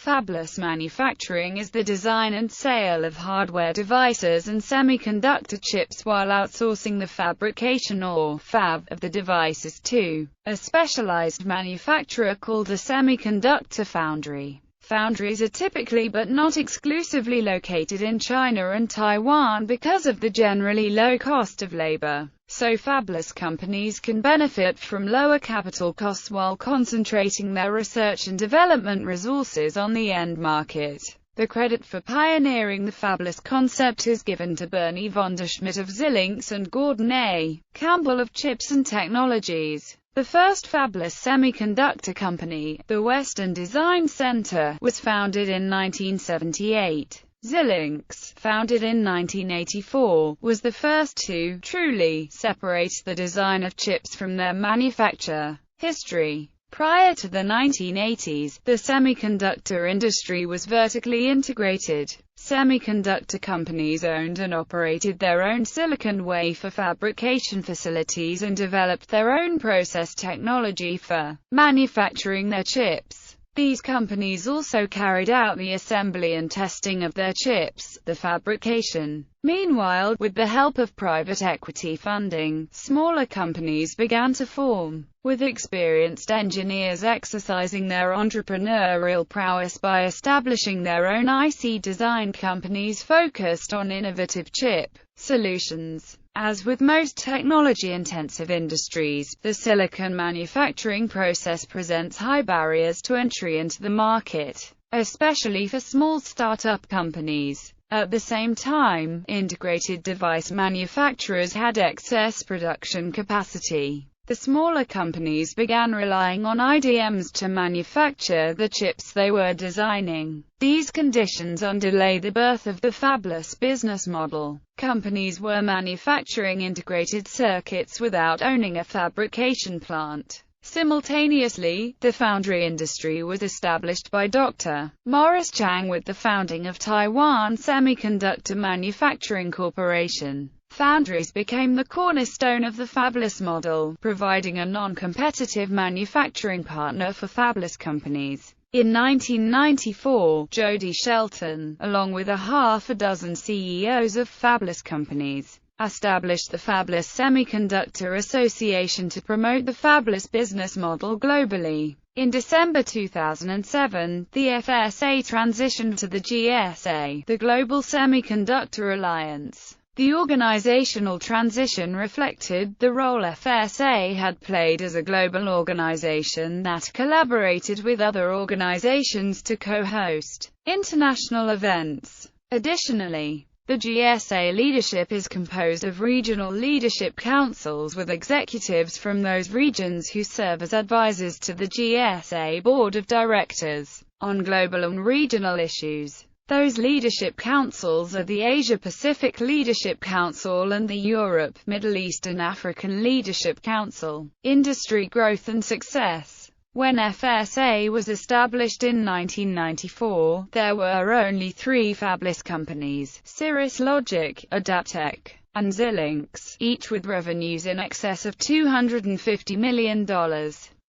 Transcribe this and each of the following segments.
Fabless manufacturing is the design and sale of hardware devices and semiconductor chips while outsourcing the fabrication or fab of the devices to a specialized manufacturer called a semiconductor foundry. Foundries are typically but not exclusively located in China and Taiwan because of the generally low cost of labor. So fabless companies can benefit from lower capital costs while concentrating their research and development resources on the end market. The credit for pioneering the fabless concept is given to Bernie von der Schmidt of Xilinx and Gordon A. Campbell of Chips and Technologies. The first fabless semiconductor company, the Western Design Center, was founded in 1978. Xilinx, founded in 1984, was the first to truly separate the design of chips from their manufacture. History. Prior to the 1980s, the semiconductor industry was vertically integrated. Semiconductor companies owned and operated their own silicon wafer fabrication facilities and developed their own process technology for manufacturing their chips. These companies also carried out the assembly and testing of their chips, the fabrication. Meanwhile, with the help of private equity funding, smaller companies began to form, with experienced engineers exercising their entrepreneurial prowess by establishing their own IC design companies focused on innovative chip solutions. As with most technology-intensive industries, the silicon manufacturing process presents high barriers to entry into the market, especially for small startup companies. At the same time, integrated device manufacturers had excess production capacity. The smaller companies began relying on IDMs to manufacture the chips they were designing. These conditions underlay the birth of the fabless business model. Companies were manufacturing integrated circuits without owning a fabrication plant. Simultaneously, the foundry industry was established by Dr. Morris Chang with the founding of Taiwan Semiconductor Manufacturing Corporation. Foundries became the cornerstone of the fabless model, providing a non-competitive manufacturing partner for fabless companies. In 1994, Jody Shelton, along with a half a dozen CEOs of fabless companies, established the Fabless Semiconductor Association to promote the fabless business model globally. In December 2007, the FSA transitioned to the GSA, the Global Semiconductor Alliance. The organizational transition reflected the role FSA had played as a global organization that collaborated with other organizations to co-host international events. Additionally, the GSA leadership is composed of regional leadership councils with executives from those regions who serve as advisors to the GSA board of directors on global and regional issues. Those leadership councils are the Asia-Pacific Leadership Council and the Europe, Middle East and African Leadership Council. Industry growth and success. When FSA was established in 1994, there were only 3 fabless companies, Cirrus Logic, Adaptec, and Xilinx, each with revenues in excess of $250 million.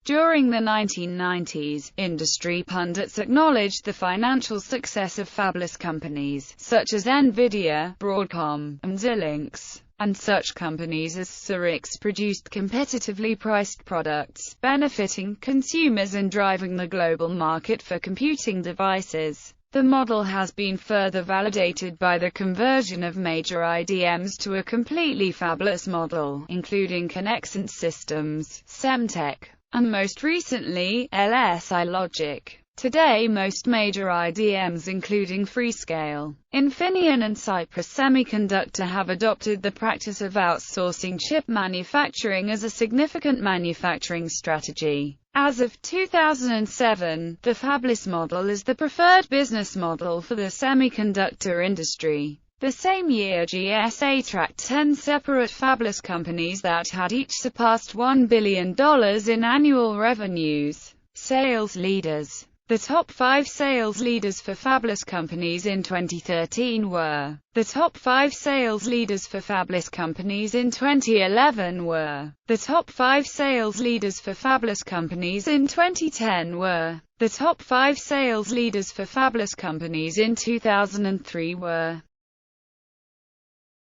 During the 1990s, industry pundits acknowledged the financial success of fabless companies, such as Nvidia, Broadcom, and Xilinx, and such companies as Cirrus produced competitively priced products, benefiting consumers and driving the global market for computing devices. The model has been further validated by the conversion of major IDMs to a completely fabless model, including Conexant Systems, Semtech, and most recently, LSI Logic. Today most major IDMs including Freescale, Infineon and Cypress Semiconductor have adopted the practice of outsourcing chip manufacturing as a significant manufacturing strategy. As of 2007, the fabless model is the preferred business model for the semiconductor industry. The same year GSA tracked 10 separate fabless companies that had each surpassed $1 billion in annual revenues. Sales leaders. The top 5 sales leaders for Fabless companies in 2013 were. The top 5 sales leaders for Fabless companies in 2011 were. The top 5 sales leaders for Fabless companies in 2010 were. The top 5 sales leaders for Fabless companies in 2003 were.